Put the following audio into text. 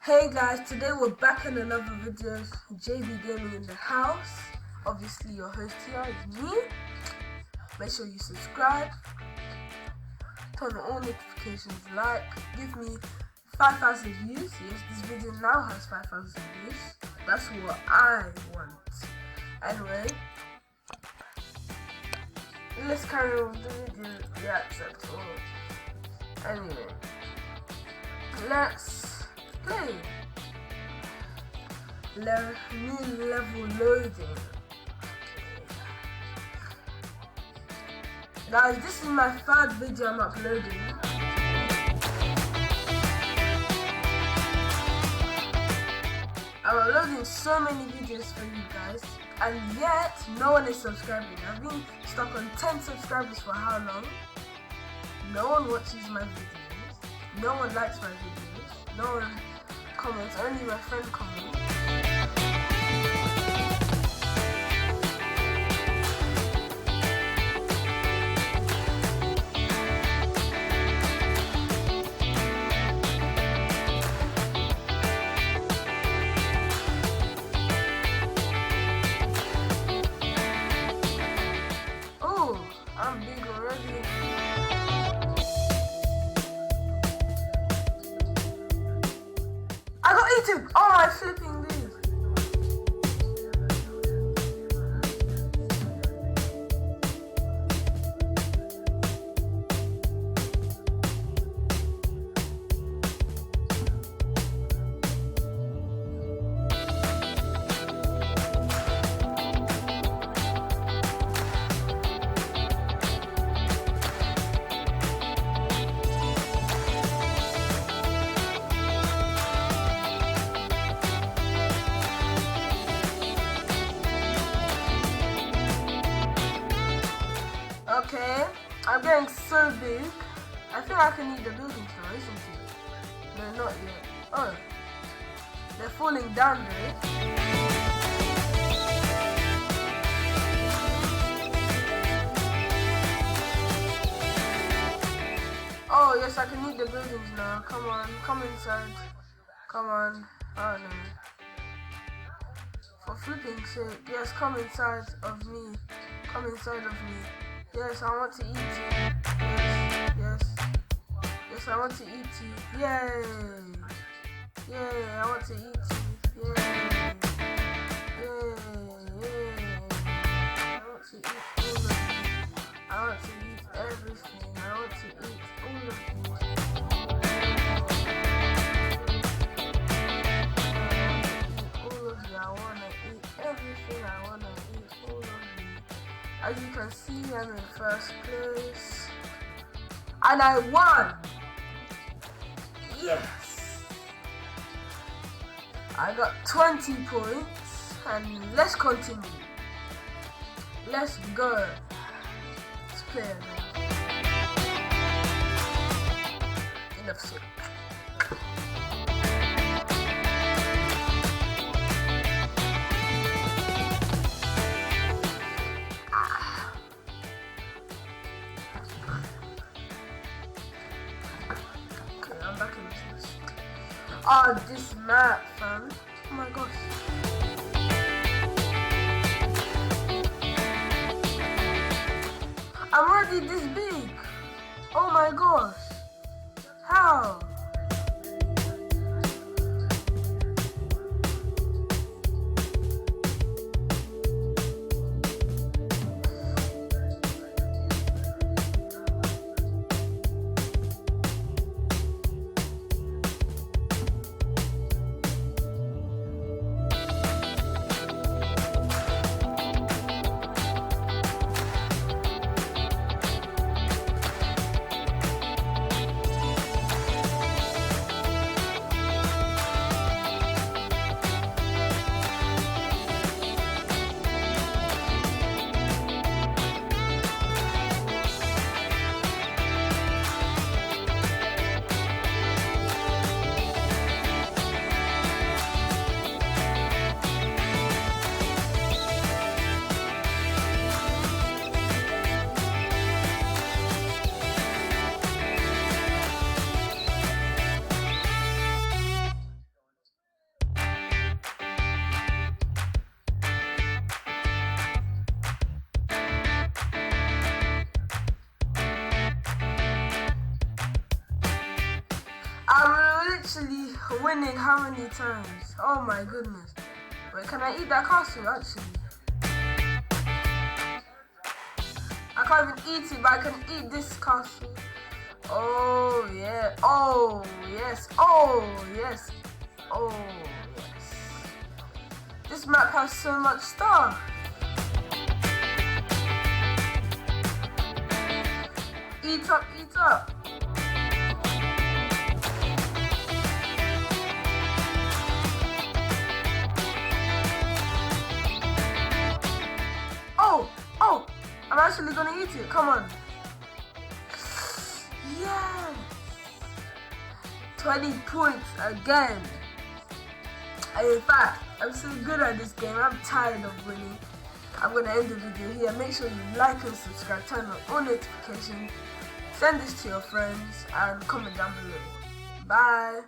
Hey guys, today we're back in another video. JB Gaming in the house. Obviously your host here is me. Make sure you subscribe, turn on all notifications, like, give me 5,000 views. Yes, this video now has 5,000 views. That's what I want. Anyway, let's carry on with the video. Yeah, that's all. Anyway, let's play. New level loading. Guys, this is my third video I'm uploading. I'm uploading so many videos for you guys, and yet no one is subscribing. I've been stuck on 10 subscribers for how long? No one watches my videos. No one likes my videos. No one comments. Only my friend comments. I'm big already. I got eaten! Oh my flipping leave. Okay, I'm getting so big. I think I can eat the buildings now, isn't it? No, not yet. Oh, they're falling down there. Oh yes, I can eat the buildings now. Come on, come inside. Come on. Oh no. For flipping sake, yes, come inside of me. Come inside of me. Yes, I want to eat you. Yes, I want to eat you. Yay, I want to eat you. Yay. I want to eat all of you. I want to eat everything. I want to eat all of you. All of you. I want to eat everything. I want to eat all of you. As you can see, I'm in first place. And I won! Yes! I got 20 points. And let's continue. Let's go. Let's play now. Enough said. I'm back in business. Oh, this map, fam. Oh my gosh. I'm already this big. Oh my gosh. How? Winning how many times? Oh my goodness. Wait, can I eat that castle actually? I can't even eat it, but I can eat this castle. Oh yeah. Oh yes. Oh yes. Oh yes. This map has so much stuff. Eat up, eat up. Oh, I'm actually gonna eat it. Come on. Yes. 20 points again. And in fact, I'm so good at this game. I'm tired of winning. I'm gonna end the video here. Make sure you like and subscribe. Turn on all notifications. Send this to your friends and comment down below. Bye.